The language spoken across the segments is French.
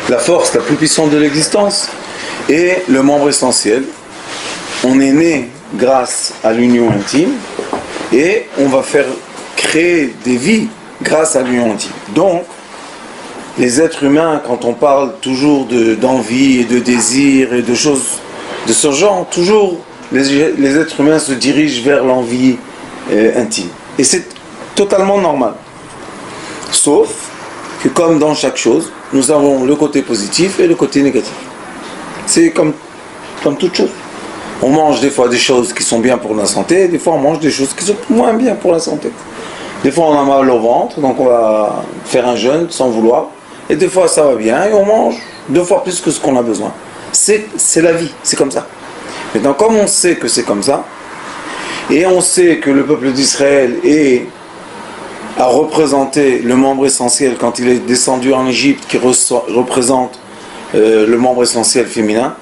la force la plus puissante de l'existence, et le membre essentiel. On est né grâce à l'union intime, et on va faire créer des vies grâce à l'union intime. Donc, les êtres humains, quand on parle toujours d'envie et de désir et de choses de ce genre, toujours les êtres humains se dirigent vers l'envie intime. Et c'est totalement normal. Sauf que comme dans chaque chose, nous avons le côté positif et le côté négatif. C'est comme toute chose. On mange des fois des choses qui sont bien pour la santé, des fois on mange des choses qui sont moins bien pour la santé. Des fois on a mal au ventre, donc on va faire un jeûne sans vouloir. Et des fois ça va bien et on mange 2 fois plus que ce qu'on a besoin. C'est la vie, c'est comme ça. Maintenant, comme on sait que c'est comme ça, et on sait que le peuple d'Israël a représenté le membre essentiel quand il est descendu en Égypte, qui représente le membre essentiel féminin,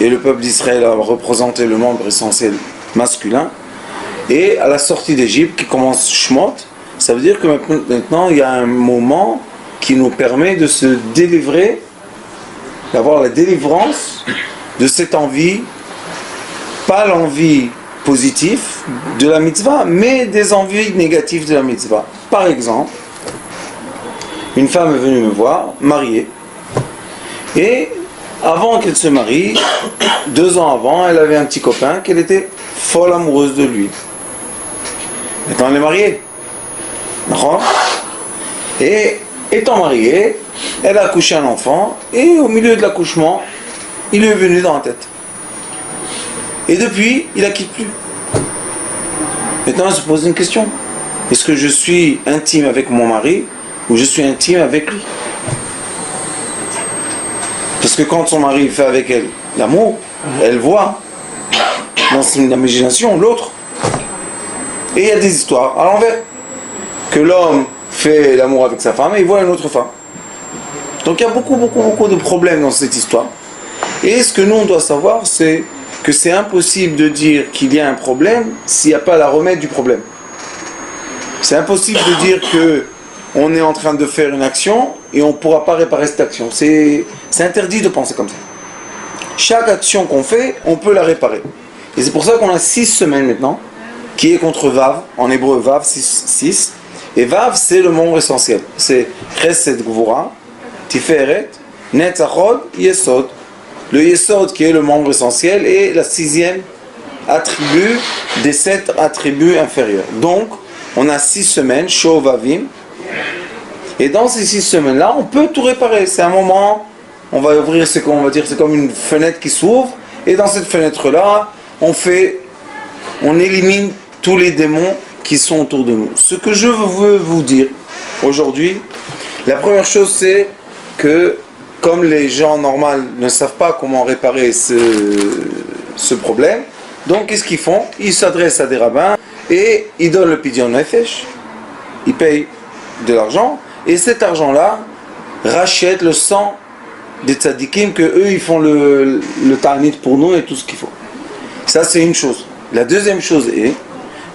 et le peuple d'Israël a représenté le membre essentiel masculin, et à la sortie d'Égypte, qui commence Shemot, ça veut dire que maintenant il y a un moment qui nous permet de se délivrer, d'avoir la délivrance de cette envie, pas l'envie positive de la mitzvah, mais des envies négatives de la mitzvah. Par exemple, une femme est venue me voir, mariée, et avant qu'elle se marie, 2 ans avant, elle avait un petit copain qu'elle était folle amoureuse de lui. Maintenant elle est mariée. D'accord ? Et étant mariée, elle a accouché un enfant, et au milieu de l'accouchement, il lui est venu dans la tête. Et depuis, il la quitte plus. Maintenant, elle se pose une question. Est-ce que je suis intime avec mon mari ou je suis intime avec lui? Parce que quand son mari fait avec elle l'amour, elle voit dans son imagination l'autre. Et il y a des histoires à l'envers. Que l'homme fait l'amour avec sa femme et il voit une autre femme. Donc il y a beaucoup de problèmes dans cette histoire. Et ce que nous on doit savoir, c'est que c'est impossible de dire qu'il y a un problème s'il n'y a pas la remède du problème. C'est impossible de dire que on est en train de faire une action et on ne pourra pas réparer cette action. C'est interdit de penser comme ça. Chaque action qu'on fait, on peut la réparer. Et c'est pour ça qu'on a 6 semaines maintenant, qui est contre Vav, en hébreu Vav 6. Et Vav, c'est le membre essentiel. C'est Chesed Gvura, Tiferet, Netzachod, Yesod. Le Yesod qui est le membre essentiel et la 6e attribut des 7 attributs inférieurs. Donc, on a 6 semaines, Shovavim. Et dans ces 6 semaines-là, on peut tout réparer. C'est un moment, on va ouvrir, c'est comme une fenêtre qui s'ouvre. Et dans cette fenêtre-là, on élimine tous les démons qui sont autour de nous. Ce que je veux vous dire aujourd'hui, la première chose c'est que comme les gens normaux ne savent pas comment réparer ce problème, donc qu'est-ce qu'ils font? Ils s'adressent à des rabbins et ils donnent le pidyon nefesh, ils payent de l'argent et cet argent-là rachète le sang des tzadikim que eux ils font le ta'anit pour nous et tout ce qu'il faut. Ça c'est une chose. La deuxième chose est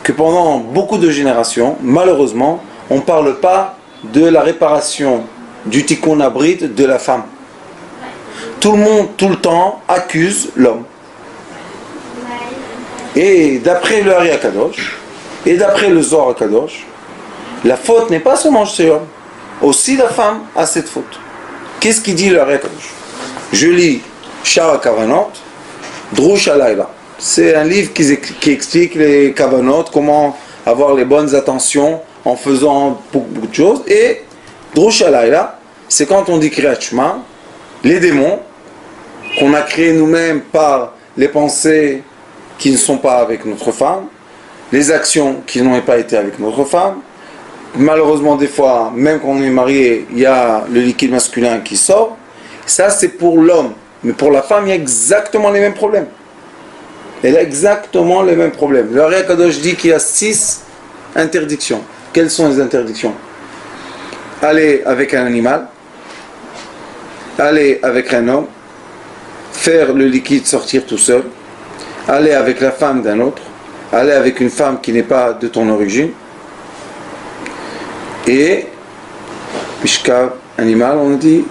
que pendant beaucoup de générations, malheureusement, on ne parle pas de la réparation du tikkun abrit de la femme. Tout le monde, tout le temps, accuse l'homme. Et d'après le Hari HaKadosh, et d'après le Zohar HaKadosh, la faute n'est pas seulement chez l'homme, aussi la femme a cette faute. Qu'est-ce qu'il dit le Hari HaKadosh? Je lis Shar HaKavanot, Drush HaLayla. C'est un livre qui explique les kavanot, comment avoir les bonnes attentions en faisant beaucoup de choses. Et Drush HaLayla, c'est quand on dit Kriyat Shema, les démons qu'on a créés nous-mêmes par les pensées qui ne sont pas avec notre femme, les actions qui n'ont pas été avec notre femme. Malheureusement, des fois, même quand on est marié, il y a le liquide masculin qui sort. Ça, c'est pour l'homme. Mais pour la femme, il y a exactement les mêmes problèmes. Elle a exactement les mêmes problèmes. Le Hari HaKadosh dit qu'il y a 6 interdictions. Quelles sont les interdictions? Aller avec un animal, aller avec un homme, faire le liquide sortir tout seul, aller avec la femme d'un autre, aller avec une femme qui n'est pas de ton origine, et Mishkav animal, on dit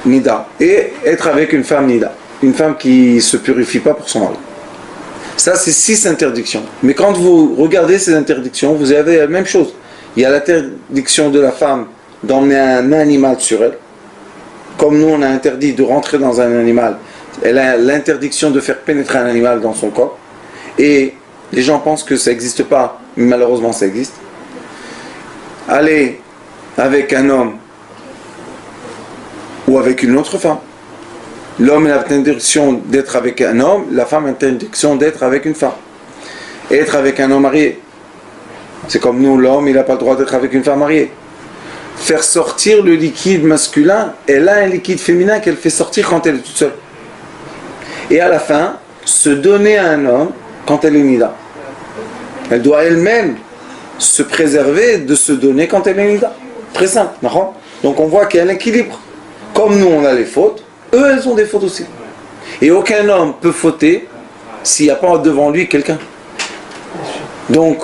nida. Et être avec une femme nida. Une femme qui ne se purifie pas pour son mari. Ça, c'est 6 interdictions. Mais quand vous regardez ces interdictions, vous avez la même chose. Il y a l'interdiction de la femme d'emmener un animal sur elle. Comme nous, on a interdit de rentrer dans un animal. Elle a l'interdiction de faire pénétrer un animal dans son corps. Et les gens pensent que ça n'existe pas, mais malheureusement, ça existe. Aller avec un homme ou avec une autre femme. L'homme a l'interdiction d'être avec un homme, la femme a l'interdiction d'être avec une femme. Et être avec un homme marié. C'est comme nous, l'homme, il n'a pas le droit d'être avec une femme mariée. Faire sortir le liquide masculin, elle a un liquide féminin qu'elle fait sortir quand elle est toute seule. Et à la fin, se donner à un homme quand elle est nida. Elle doit elle-même se préserver de se donner quand elle est nida. Très simple, d'accord ? Donc on voit qu'il y a un équilibre. Comme nous, on a les fautes, eux, elles ont des fautes aussi. Et aucun homme peut fauter s'il n'y a pas devant lui quelqu'un. Donc,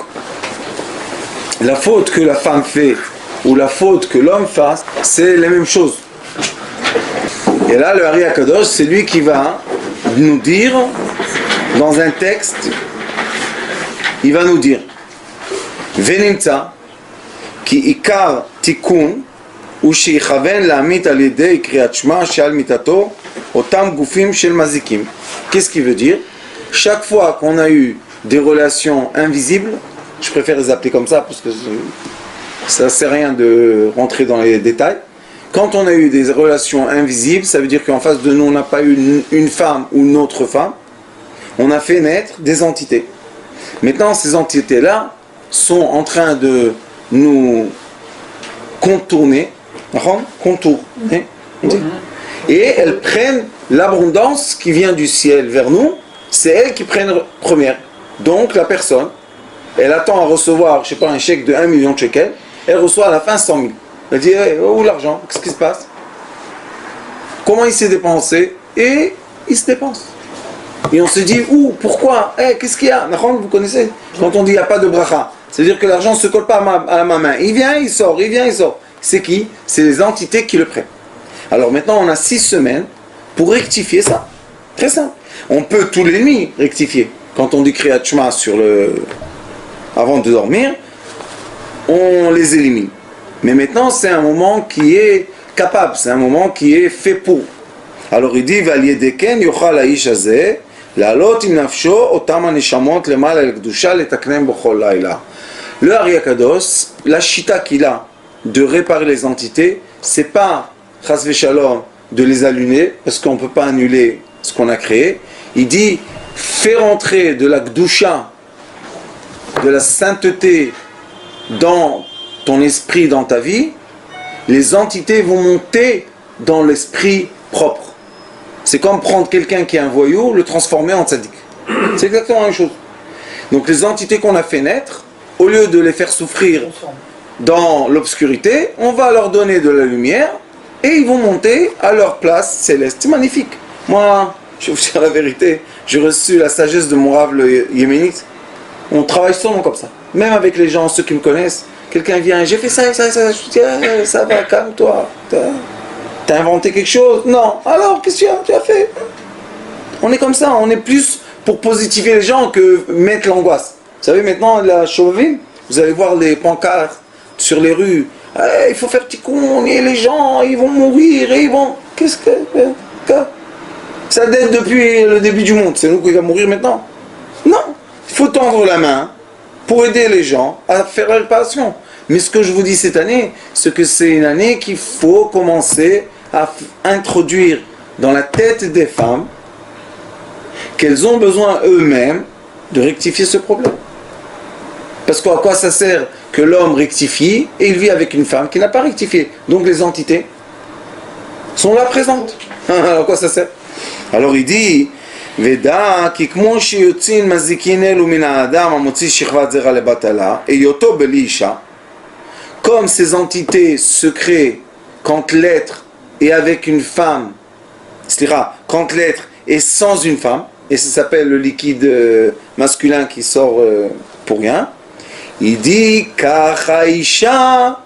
la faute que la femme fait ou la faute que l'homme fasse, c'est la même chose. Et là, le Ari Akadosh, c'est lui qui va nous dire, dans un texte, il va nous dire Venimtza, ki ikar tikun, ou shichaven la'amit al yedei kriyat shma she'al mitato, otam gufim shel mazikim. Qu'est-ce qu'il veut dire? Chaque fois qu'on a eu des relations invisibles, je préfère les appeler comme ça parce que ça ne sert à rien de rentrer dans les détails. Quand on a eu des relations invisibles, ça veut dire qu'en face de nous, on n'a pas eu une femme ou une autre femme. On a fait naître des entités. Maintenant, ces entités-là sont en train de nous contourner. Et elles prennent l'abondance qui vient du ciel vers nous. C'est elles qui prennent première. Donc, la personne, elle attend à recevoir, je ne sais pas, un chèque de 1 million de shekels. Elle reçoit à la fin 100 000. Elle dit, hey, où l'argent? Qu'est-ce qui se passe? Comment il s'est dépensé? Et il se dépense. Et on se dit, où? Pourquoi? Hey, qu'est-ce qu'il y a? Vous connaissez? Quand on dit, il n'y a pas de bracha, c'est-à-dire que l'argent ne se colle pas à ma main. Il vient, il sort, il vient, il sort. C'est qui? C'est les entités qui le prennent. Alors maintenant, on a 6 semaines pour rectifier ça. Très simple. On peut tous les nuits rectifier. Quand on dit Kriyat Shema avant de dormir, on les élimine. Mais maintenant, c'est un moment qui est capable, c'est un moment qui est fait pour. Alors il dit, Valiedeken yochal ha'ish hazeh, la'alot im nafsho otam haneshamot lemal al-kedusha letaknem b'chol laila. Le Ari Akadosh, la shita qu'il a de réparer les entités, c'est pas chas v'shalom de les allumer, parce qu'on ne peut pas annuler ce qu'on a créé. Il dit, fais rentrer de la kedusha, de la sainteté dans ton esprit, dans ta vie, les entités vont monter dans l'esprit propre. C'est comme prendre quelqu'un qui est un voyou, le transformer en tzaddik. C'est exactement la même chose. Donc les entités qu'on a fait naître, au lieu de les faire souffrir dans l'obscurité, on va leur donner de la lumière et ils vont monter à leur place céleste. C'est magnifique. Moi, je vais vous dire la vérité, j'ai reçu la sagesse de mon rave le yéménite. On travaille seulement comme ça. Même avec les gens, ceux qui me connaissent, quelqu'un vient, j'ai fait ça, ça, ça, je dis, ah, ça va, calme-toi. T'as inventé quelque chose? Non. Alors, qu'est-ce que tu as fait? On est comme ça, on est plus pour positiver les gens que mettre l'angoisse. Vous savez, maintenant, la Chauvin, vous allez voir les pancartes sur les rues. Il faut faire petit con, et les gens, ils vont mourir, et ils vont... Qu'est-ce que... Ça date depuis le début du monde, c'est nous qui va mourir maintenant? Non. Il faut tendre la main pour aider les gens à faire la réparation. Mais ce que je vous dis cette année, c'est que c'est une année qu'il faut commencer à introduire dans la tête des femmes qu'elles ont besoin eux-mêmes de rectifier ce problème. Parce qu'à quoi ça sert que l'homme rectifie et il vit avec une femme qui n'a pas rectifié? Donc les entités sont là présentes. À quoi ça sert? Alors il dit Veda ki kmo shiyotzin mazikin elu min ha'adam hamotzi shichvat zera lebatala eyoto beli isha. Comme ces entités se créent quand l'être est avec une femme, c'est-à-dire quand l'être est sans une femme, et ça s'appelle le liquide masculin qui sort pour rien, il dit Kacha isha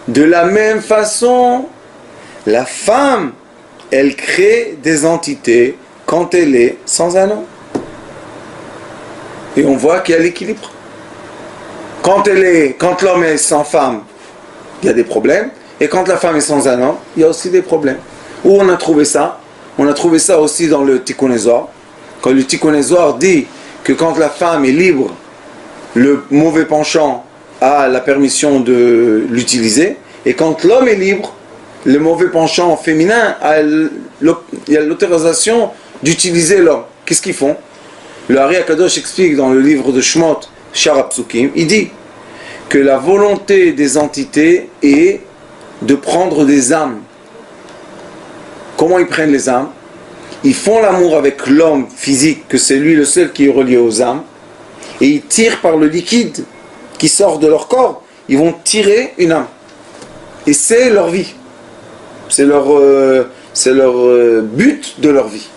De la même façon, la femme, elle crée des entités quand elle est sans un homme. Et on voit qu'il y a l'équilibre. Quand l'homme est sans femme, il y a des problèmes. Et quand la femme est sans un homme, il y a aussi des problèmes. Où on a trouvé ça? On a trouvé ça aussi dans le Tikkun Zohar. Quand le Tikkun Zohar dit que quand la femme est libre, le mauvais penchant a la permission de l'utiliser. Et quand l'homme est libre, le mauvais penchant féminin il y a l'autorisation d'utiliser l'homme. Qu'est-ce qu'ils font? Le Ari Akadosh explique dans le livre de Shmot, Shara Psukim, il dit que la volonté des entités est de prendre des âmes. Comment ils prennent les âmes? Ils font l'amour avec l'homme physique, que c'est lui le seul qui est relié aux âmes, et ils tirent par le liquide qui sort de leur corps, ils vont tirer une âme. Et c'est leur vie. C'est leur but de leur vie.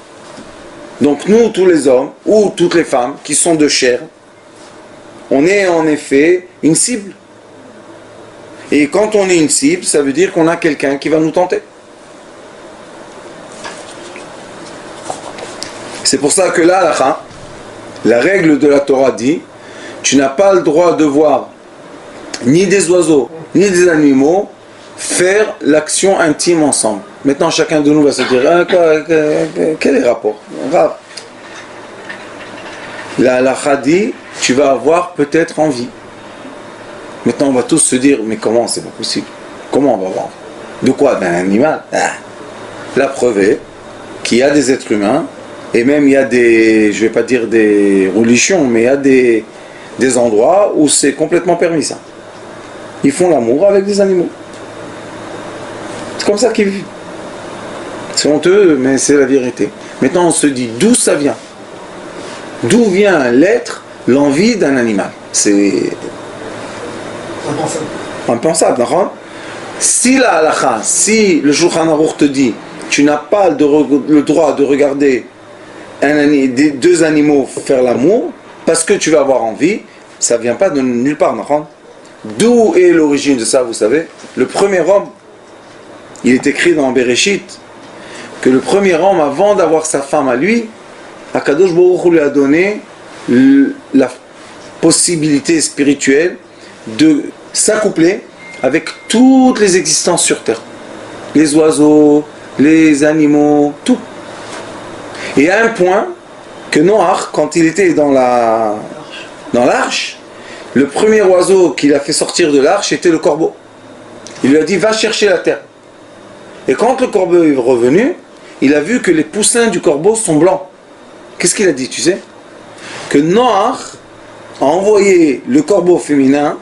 Donc nous, tous les hommes, ou toutes les femmes qui sont de chair, on est en effet une cible. Et quand on est une cible, ça veut dire qu'on a quelqu'un qui va nous tenter. C'est pour ça que là, la règle de la Torah dit, tu n'as pas le droit de voir ni des oiseaux, ni des animaux faire l'action intime ensemble. Maintenant, chacun de nous va se dire, quel est le rapport? La halakha dit, tu vas avoir peut-être envie. Maintenant, on va tous se dire, mais comment? C'est pas possible. Comment on va voir? De quoi? D'un animal? La preuve est qu'il y a des êtres humains, et même il y a des, je vais pas dire des religions, mais il y a des endroits où c'est complètement permis ça. Ils font l'amour avec des animaux. C'est comme ça qu'ils vivent. C'est honteux, mais c'est la vérité. Maintenant, on se dit d'où ça vient. D'où vient l'être, l'envie d'un animal? C'est impensable, d'accord? Si la halakha, si le Shulchan Aruch te dit, tu n'as pas le droit de regarder deux animaux faire l'amour, parce que tu vas avoir envie, ça ne vient pas de nulle part, d'accord? D'où est l'origine de ça, vous savez? Le premier homme, il est écrit dans Bereshit, que le premier homme, avant d'avoir sa femme à lui, Akadosh Baruch Hu lui a donné la possibilité spirituelle de s'accoupler avec toutes les existences sur terre. Les oiseaux, les animaux, tout. Et à un point que Noach, quand il était dans l'arche, le premier oiseau qu'il a fait sortir de l'arche était le corbeau. Il lui a dit, va chercher la terre. Et quand le corbeau est revenu, il a vu que les poussins du corbeau sont blancs. Qu'est-ce qu'il a dit, tu sais? Que Noach a envoyé le corbeau féminin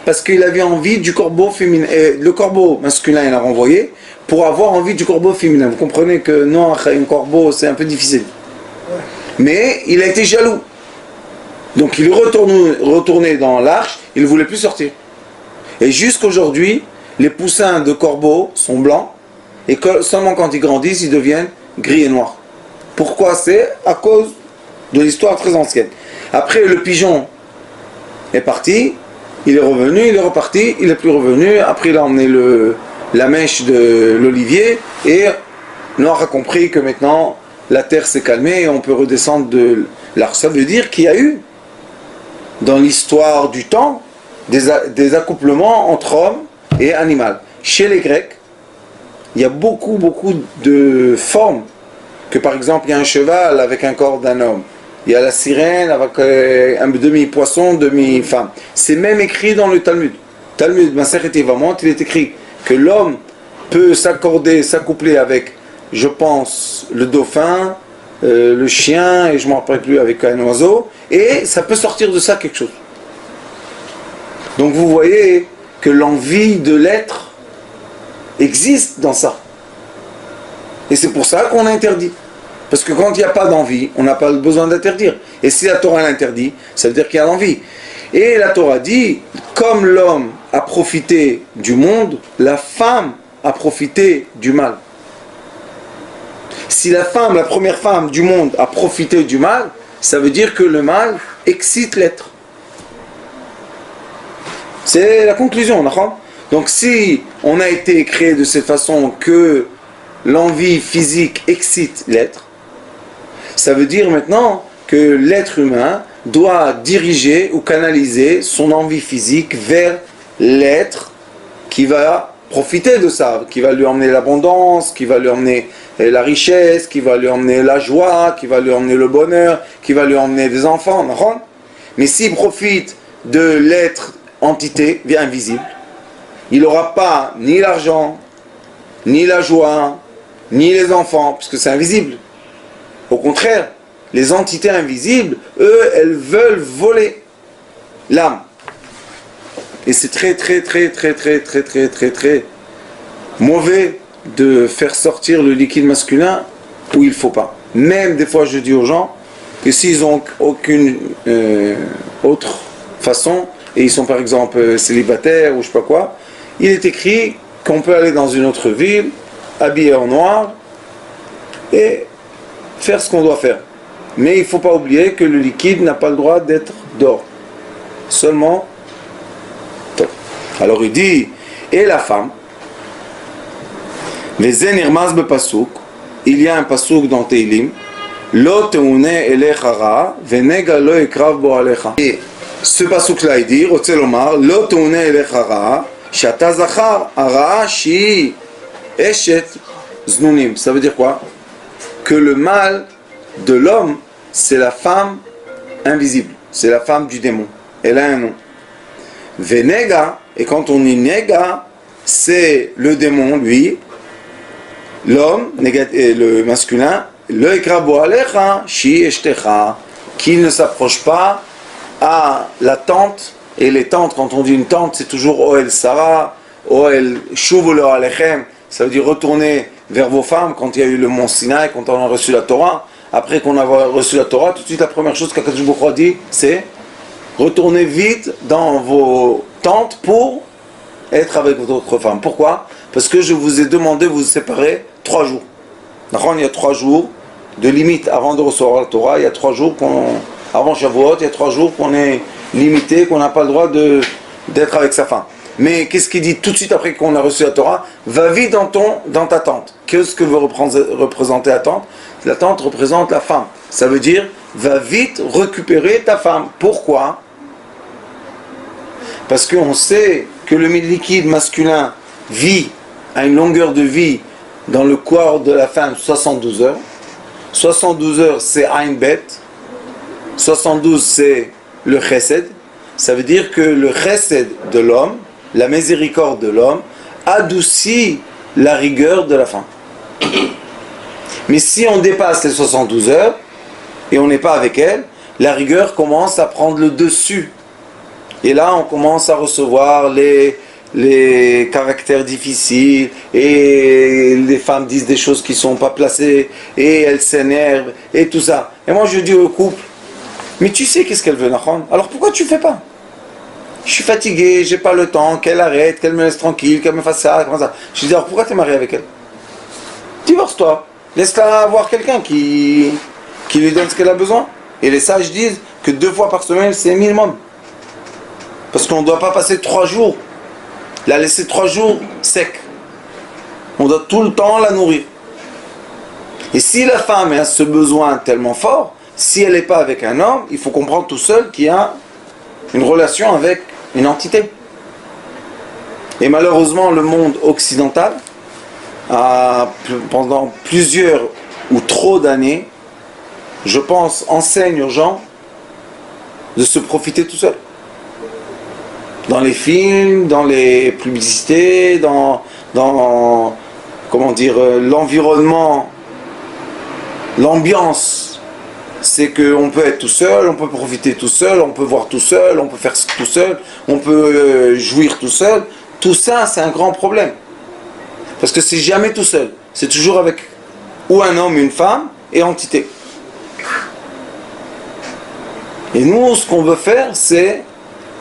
parce qu'il avait envie du corbeau féminin. Et le corbeau masculin, il l'a renvoyé pour avoir envie du corbeau féminin. Vous comprenez que Noach et un corbeau, c'est un peu difficile. Mais il a été jaloux. Donc il est retourné dans l'arche, il ne voulait plus sortir. Et jusqu'aujourd'hui, les poussins de corbeaux sont blancs, et seulement quand ils grandissent, ils deviennent gris et noirs. Pourquoi? C'est à cause de l'histoire très ancienne. Après, le pigeon est parti, il est revenu, il est reparti, il n'est plus revenu. Après, il a emmené la mèche de l'olivier, et Noach a compris que maintenant, la terre s'est calmée et on peut redescendre de l'arche. Ça veut dire qu'il y a eu, dans l'histoire du temps, des accouplements entre hommes et animaux. Chez les Grecs, il y a beaucoup de formes. Que par exemple, il y a un cheval avec un corps d'un homme. Il y a la sirène avec un demi-poisson, demi-femme. C'est même écrit dans le Talmud. Talmud, Masechet Yevamot, il est écrit que l'homme peut s'accoupler avec, je pense, le dauphin, le chien, et je ne me rappelle plus, avec un oiseau, et ça peut sortir de ça quelque chose. Donc vous voyez que l'envie de l'être existe dans ça. Et c'est pour ça qu'on interdit. Parce que quand il n'y a pas d'envie, on n'a pas besoin d'interdire. Et si la Torah l'interdit, ça veut dire qu'il y a l'envie. Et la Torah dit, comme l'homme a profité du monde, la femme a profité du mal. Si la femme, la première femme du monde a profité du mal, ça veut dire que le mal excite l'être. C'est la conclusion, d'accord? Donc si on a été créé de cette façon que l'envie physique excite l'être, ça veut dire maintenant que l'être humain doit diriger ou canaliser son envie physique vers l'être qui va profiter de ça, qui va lui emmener l'abondance, qui va lui emmener la richesse, qui va lui emmener la joie, qui va lui emmener le bonheur, qui va lui emmener des enfants. Mais s'il profite de l'être entité invisible, il n'aura pas ni l'argent, ni la joie, ni les enfants, puisque c'est invisible. Au contraire, les entités invisibles, eux, elles veulent voler l'âme. Et c'est très mauvais de faire sortir le liquide masculin où il ne faut pas. Même des fois, je dis aux gens que s'ils n'ont aucune autre façon, et ils sont par exemple célibataires ou je ne sais pas quoi, il est écrit qu'on peut aller dans une autre ville, habillé en noir, et faire ce qu'on doit faire. Mais il ne faut pas oublier que le liquide n'a pas le droit d'être d'or. Seulement. Alors il dit, et la femme, il y a un pasouk dans Teilim, et ce pasouk là il dit, ça veut dire quoi? Que le mal de l'homme, c'est la femme invisible, c'est la femme du démon. Elle a un nom. Venega, et quand on dit nega, c'est le démon, lui, l'homme, le masculin, le ekrabo alecha, shi eshtecha, qui ne s'approche pas à la tente. Et les tentes, quand on dit une tente, c'est toujours Oel Sarah, Oel Shuvolo Alechem, ça veut dire retourner vers vos femmes quand il y a eu le mont Sinaï, quand on a reçu la Torah. Après qu'on a reçu la Torah, tout de suite la première chose qu'Akadosh Baruch Hu dit, c'est retournez vite dans vos tentes pour être avec votre femme. Pourquoi? Parce que je vous ai demandé de vous séparer 3 jours. Il y a 3 jours de limite avant de recevoir la Torah, il y a 3 jours avant Shavuot, il y a 3 jours qu'on est limité, qu'on n'a pas le droit d'être avec sa femme. Mais qu'est-ce qu'il dit tout de suite après qu'on a reçu la Torah? Va vite dans ta tente. Qu'est-ce que veut représenter la tente? La tente représente la femme. Ça veut dire, va vite récupérer ta femme. Pourquoi? Parce qu'on sait que le liquide masculin vit à une longueur de vie dans le corps de la femme 72 heures. 72 heures, c'est Ain Bet. 72, c'est le Chesed. Ça veut dire que le Chesed de l'homme, la miséricorde de l'homme, adoucit la rigueur de la femme. Mais si on dépasse les 72 heures et on n'est pas avec elle, la rigueur commence à prendre le dessus. Et là, on commence à recevoir les caractères difficiles et les femmes disent des choses qui ne sont pas placées et elles s'énervent et tout ça. Et moi, je dis au couple, mais tu sais qu'est-ce qu'elle veut, Nachon? Alors pourquoi tu ne fais pas? Je suis fatigué, j'ai pas le temps, qu'elle arrête, qu'elle me laisse tranquille, qu'elle me fasse ça, comme ça. Je dis alors pourquoi tu es marié avec elle? Divorce-toi. Laisse-la avoir quelqu'un qui lui donne ce qu'elle a besoin. Et les sages disent que 2 fois par semaine, c'est minimum. Parce qu'on ne doit pas passer 3 jours. La laisser 3 jours sec. On doit tout le temps la nourrir. Et si la femme a ce besoin tellement fort, si elle n'est pas avec un homme, il faut comprendre tout seul qu'il y a une relation avec une entité. Et malheureusement, le monde occidental, pendant plusieurs ou trop d'années, je pense, enseigne aux gens de se profiter tout seul. Dans les films, dans les publicités, dans comment dire, l'environnement, l'ambiance, c'est qu'on peut être tout seul, on peut profiter tout seul, on peut voir tout seul, on peut faire tout seul, on peut jouir tout seul. Tout ça, c'est un grand problème. Parce que c'est jamais tout seul. C'est toujours avec ou un homme, une femme et entité. Et nous, ce qu'on veut faire, c'est,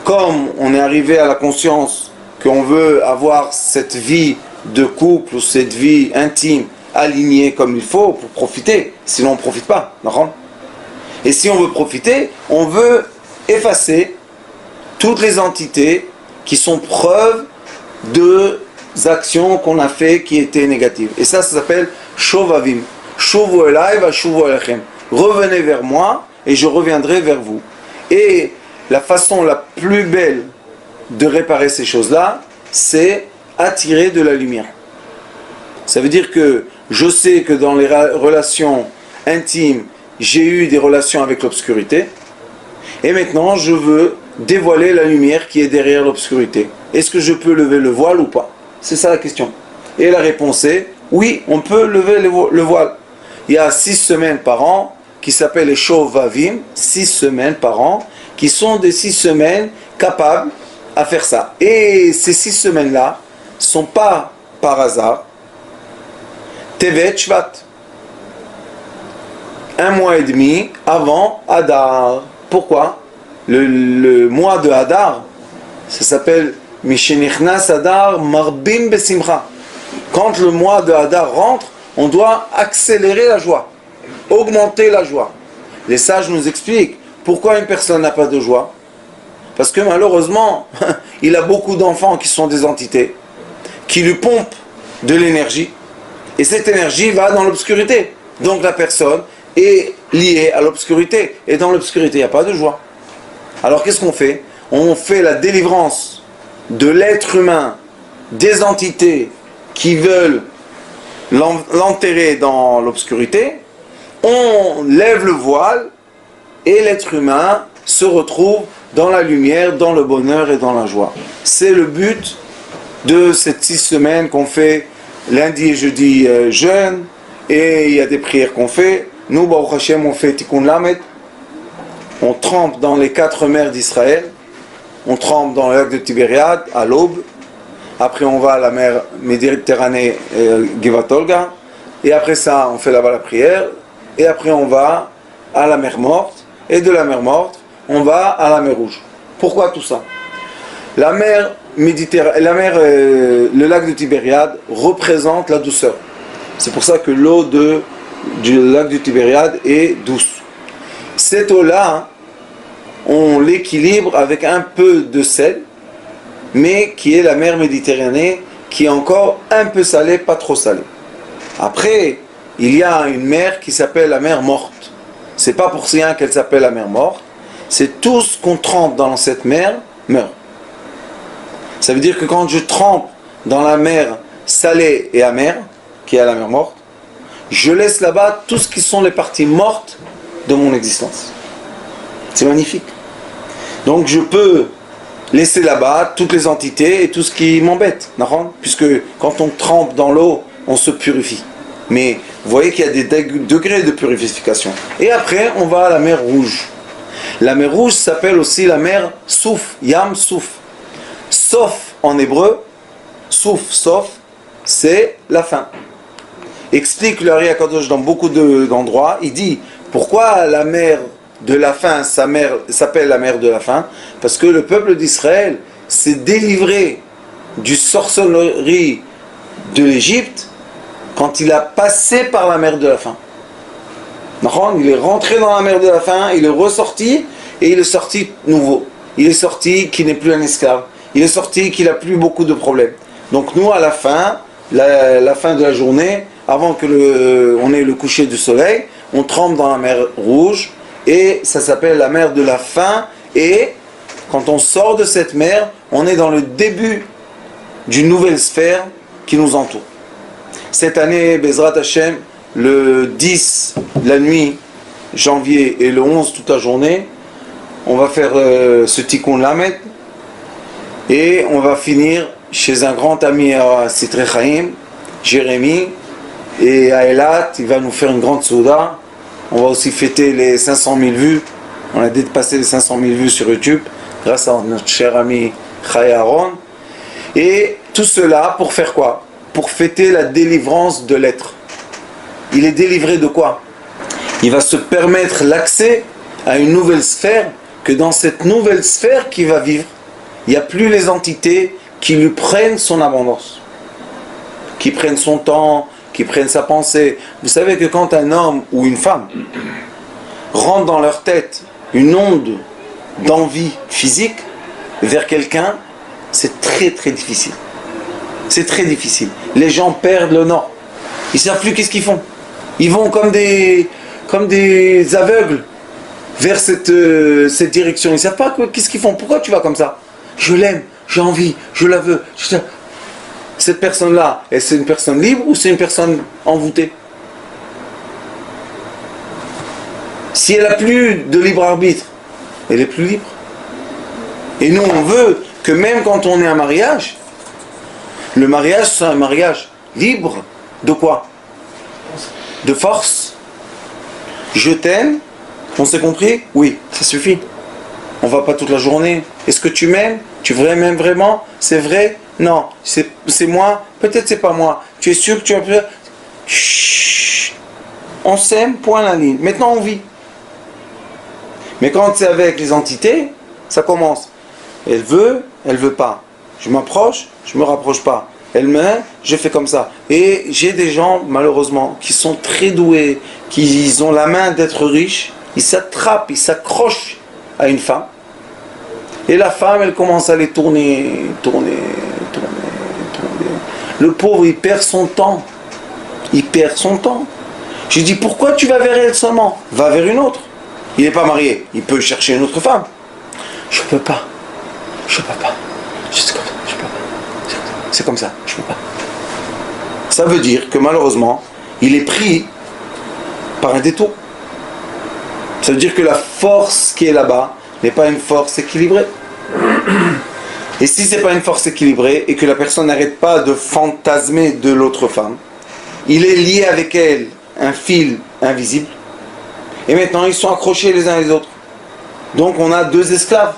comme on est arrivé à la conscience qu'on veut avoir cette vie de couple ou cette vie intime alignée comme il faut pour profiter, sinon on ne profite pas. Et si on veut profiter, on veut effacer toutes les entités qui sont preuve deux actions qu'on a fait qui étaient négatives. Et ça s'appelle Shovavim. Shuvu elai va shuvu elechem. Revenez vers moi et je reviendrai vers vous. Et la façon la plus belle de réparer ces choses-là, c'est attirer de la lumière. Ça veut dire que je sais que dans les relations intimes, j'ai eu des relations avec l'obscurité. Et maintenant, je veux dévoiler la lumière qui est derrière l'obscurité. Est-ce que je peux lever le voile ou pas? C'est ça la question. Et la réponse est, oui, on peut lever le voile. Il y a 6 semaines par an qui s'appellent les Shovavim, 6 semaines par an, qui sont des 6 semaines capables à faire ça. Et ces 6 semaines-là ne sont pas par hasard. Tevet Shvat. 1 mois et demi avant Adar. Pourquoi? Le mois de Adar, ça s'appelle Mishenichnas Adar Marbim Besimcha. Quand le mois de Adar rentre, on doit accélérer la joie, augmenter la joie. Les sages nous expliquent pourquoi une personne n'a pas de joie. Parce que malheureusement, il a beaucoup d'enfants qui sont des entités, qui lui pompent de l'énergie, et cette énergie va dans l'obscurité. Donc la personne est liée à l'obscurité, et dans l'obscurité, il n'y a pas de joie. Alors qu'est-ce qu'on fait? On fait la délivrance de l'être humain, des entités qui veulent l'enterrer dans l'obscurité, on lève le voile, et l'être humain se retrouve dans la lumière, dans le bonheur et dans la joie. C'est le but de cette 6 semaines qu'on fait lundi et jeudi jeûne, et il y a des prières qu'on fait. Nous, Baruch Hashem, on fait Tikkun Lamed, on trempe dans les 4 mers d'Israël, on trempe dans le lac de Tibériade à l'aube, après on va à la mer Méditerranée, Givat Olga, et après ça on fait là-bas la prière, et après on va à la mer Morte, et de la mer Morte, on va à la mer Rouge. Pourquoi tout ça? La mer Méditerranée, le lac de Tibériade représente la douceur. C'est pour ça que l'eau du lac de Tibériade est douce. Cette eau-là, on l'équilibre avec un peu de sel, mais qui est la mer Méditerranée, qui est encore un peu salée, pas trop salée. Après, il y a une mer qui s'appelle la mer Morte. C'est pas pour rien qu'elle s'appelle la mer Morte. C'est tout ce qu'on trempe dans cette mer meurt. Ça veut dire que quand je trempe dans la mer salée et amère, qui est la mer Morte, je laisse là-bas tout ce qui sont les parties mortes de mon existence. C'est magnifique. Donc je peux laisser là-bas toutes les entités et tout ce qui m'embête, puisque quand on trempe dans l'eau, on se purifie. Mais vous voyez qu'il y a des degrés de purification. Et après, on va à la mer Rouge. La mer Rouge s'appelle aussi la mer Souf, Yam Souf. Sof en hébreu, Souf, Sof, c'est la fin. Explique le Ari Akadosh dans beaucoup d'endroits, il dit pourquoi la mer de la fin s'appelle la mer de la fin? Parce que le peuple d'Israël s'est délivré du sorcellerie de l'Égypte quand il a passé par la mer de la fin. Il est rentré dans la mer de la fin, il est ressorti et il est sorti nouveau. Il est sorti qui n'est plus un esclave. Il est sorti qu'il n'a plus beaucoup de problèmes. Donc nous à la fin, la fin de la journée, avant que on ait le coucher du soleil, on trempe dans la mer Rouge et ça s'appelle la mer de la fin. Et quand on sort de cette mer, on est dans le début d'une nouvelle sphère qui nous entoure. Cette année, Bezrat Hashem, le 10, la nuit, janvier, et le 11, toute la journée, on va faire ce Tikkun Lamed et on va finir chez un grand ami à Sitré Chaim, Jérémy, et à Eilat, il va nous faire une grande souda. On va aussi fêter les 500 000 vues. On a dépassé les 500 000 vues sur YouTube grâce à notre cher ami Chaya Aaron. Et tout cela pour faire quoi? Pour fêter la délivrance de l'être. Il est délivré de quoi? Il va se permettre l'accès à une nouvelle sphère, que dans cette nouvelle sphère qu'il va vivre, il n'y a plus les entités qui lui prennent son abondance, qui prennent son temps, qui prennent sa pensée. Vous savez que quand un homme ou une femme rentre dans leur tête une onde d'envie physique vers quelqu'un, c'est très très difficile. C'est très difficile. Les gens perdent le nord. Ils ne savent plus qu'est-ce qu'ils font. Ils vont comme des aveugles vers cette direction. Ils ne savent pas qu'est-ce qu'ils font. Pourquoi tu vas comme ça? Je l'aime, j'ai envie, je la veux. Cette personne-là, est-ce une personne libre ou c'est une personne envoûtée? Si elle n'a plus de libre arbitre, elle est plus libre. Et nous, on veut que même quand on est en mariage, le mariage soit un mariage libre de quoi? De force. Je t'aime. On s'est compris? Oui, ça suffit. On va pas toute la journée. Est-ce que tu m'aimes? Tu m'aimes vraiment? C'est vrai? Non. C'est moi? Peut-être c'est pas moi. Tu es sûr que tu as... Chut. On s'aime, point la ligne. Maintenant on vit. Mais quand c'est avec les entités, ça commence. Elle veut pas. Je m'approche, je me rapproche pas. Elle m'aime, je fais comme ça. Et j'ai des gens, malheureusement, qui sont très doués, qui ont la main d'être riches, ils s'attrapent, ils s'accrochent à une femme. Et la femme, elle commence à les tourner. Le pauvre, il perd son temps. Je dis, pourquoi tu vas vers elle seulement? Va vers une autre. Il n'est pas marié, il peut chercher une autre femme. Je peux pas. C'est comme ça, je peux pas. Ça veut dire que malheureusement, il est pris par un détour. Ça veut dire que la force qui est là-bas n'est pas une force équilibrée. Et si c'est pas une force équilibrée et que la personne n'arrête pas de fantasmer de l'autre femme, il est lié avec elle un fil invisible. Et maintenant ils sont accrochés les uns les autres. Donc on a deux esclaves.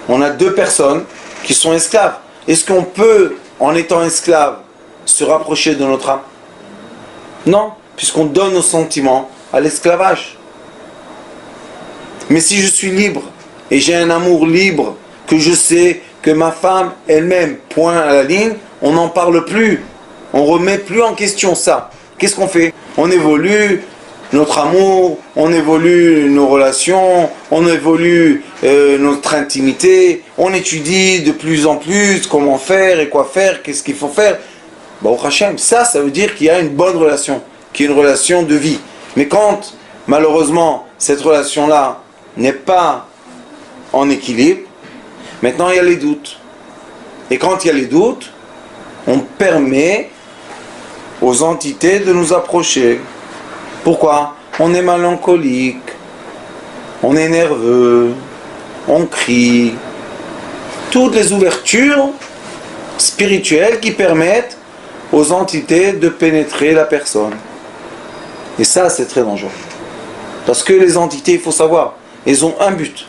On a deux personnes qui sont esclaves. Est-ce qu'on peut, en étant esclave, se rapprocher de notre âme? Non, puisqu'on donne nos sentiments à l'esclavage. Mais si je suis libre, et j'ai un amour libre, que je sais que ma femme elle-même, point à la ligne, on n'en parle plus. On ne remet plus en question ça. Qu'est-ce qu'on fait? On évolue notre amour, on évolue nos relations, on évolue notre intimité, on étudie de plus en plus comment faire et quoi faire, qu'est-ce qu'il faut faire. Baruch Hashem, ça veut dire qu'il y a une bonne relation, qu'il y a une relation de vie. Mais quand, malheureusement, cette relation-là n'est pas en équilibre, maintenant il y a les doutes. Et quand il y a les doutes, on permet aux entités de nous approcher. Pourquoi? On est mélancolique, on est nerveux, on crie. Toutes les ouvertures spirituelles qui permettent aux entités de pénétrer la personne. Et ça, c'est très dangereux. Parce que les entités, il faut savoir, elles ont un but.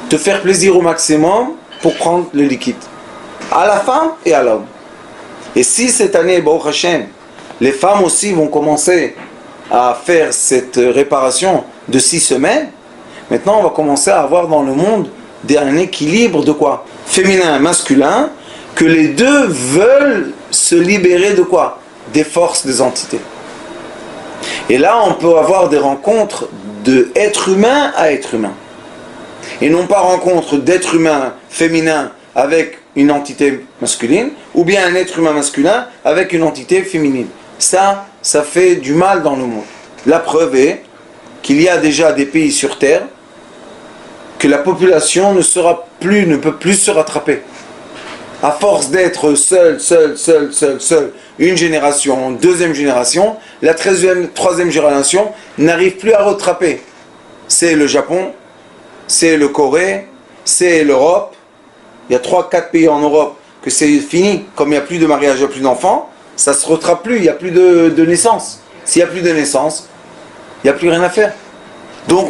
Te faire plaisir au maximum pour prendre le liquide. À la femme et à l'homme. Et si cette année, Baruch Hashem, les femmes aussi vont commencer à faire cette réparation de 6 semaines, maintenant on va commencer à avoir dans le monde un équilibre de quoi? Féminin, masculin, que les deux veulent se libérer de quoi? Des forces des entités. Et là on peut avoir des rencontres de être humain à être humain. Et non pas rencontre d'être humain féminin avec une entité masculine, ou bien un être humain masculin avec une entité féminine. Ça fait du mal dans le monde. La preuve est qu'il y a déjà des pays sur Terre que la population ne peut plus se rattraper. À force d'être seul, une génération, deuxième génération, la troisième génération n'arrive plus à rattraper. C'est le Japon, c'est le Corée, c'est l'Europe. Il y a 3-4 pays en Europe que c'est fini. Comme il n'y a plus de mariage, il n'y a plus d'enfants, ça ne se rattrape plus, il n'y a plus de naissance. S'il n'y a plus de naissance, il n'y a plus rien à faire. Donc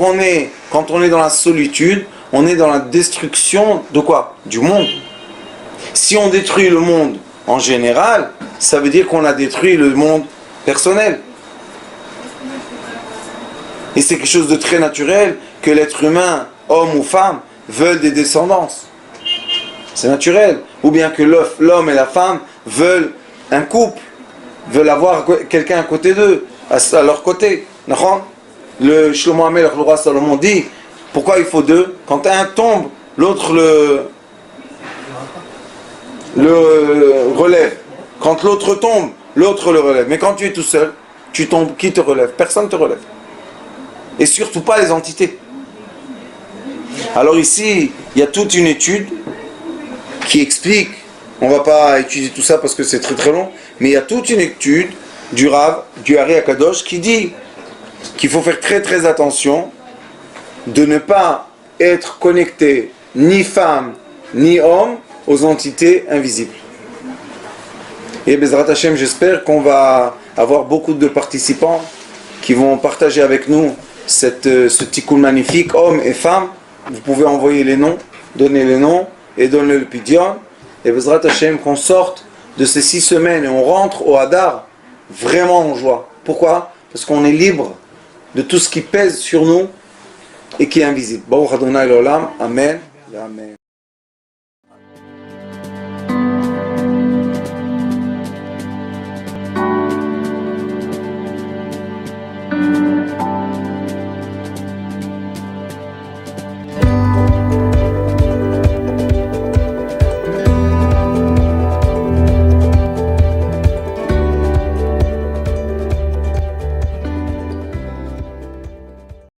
quand on est dans la solitude, on est dans la destruction de quoi? Du monde. Si on détruit le monde en général, ça veut dire qu'on a détruit le monde personnel. Et c'est quelque chose de très naturel que l'être humain, homme ou femme, veulent des descendances. C'est naturel. Ou bien que l'homme et la femme veulent un couple, veulent avoir quelqu'un à côté d'eux, à leur côté. Le Shlomo HaMelech, le roi Salomon dit, pourquoi il faut deux? Quand un tombe, l'autre le relève. Quand l'autre tombe, l'autre le relève. Mais quand tu es tout seul, tu tombes, qui te relève? Personne ne te relève. Et surtout pas les entités. Alors ici, il y a toute une étude qui explique, on ne va pas étudier tout ça parce que c'est très très long, mais il y a toute une étude du Rav, du Ari Akadosh, qui dit qu'il faut faire très très attention de ne pas être connecté ni femme ni homme aux entités invisibles. Et Bezrat Hashem, j'espère qu'on va avoir beaucoup de participants qui vont partager avec nous ce tikkun magnifique, hommes et femmes. Vous pouvez envoyer les noms, donner les noms et donner le pidyon. Et Bezrat Hashem, qu'on sorte de ces 6 semaines et on rentre au Hadar vraiment en joie. Pourquoi? Parce qu'on est libre de tout ce qui pèse sur nous et qui est invisible. Baruch Adonai l'Olam. Amen. Amen.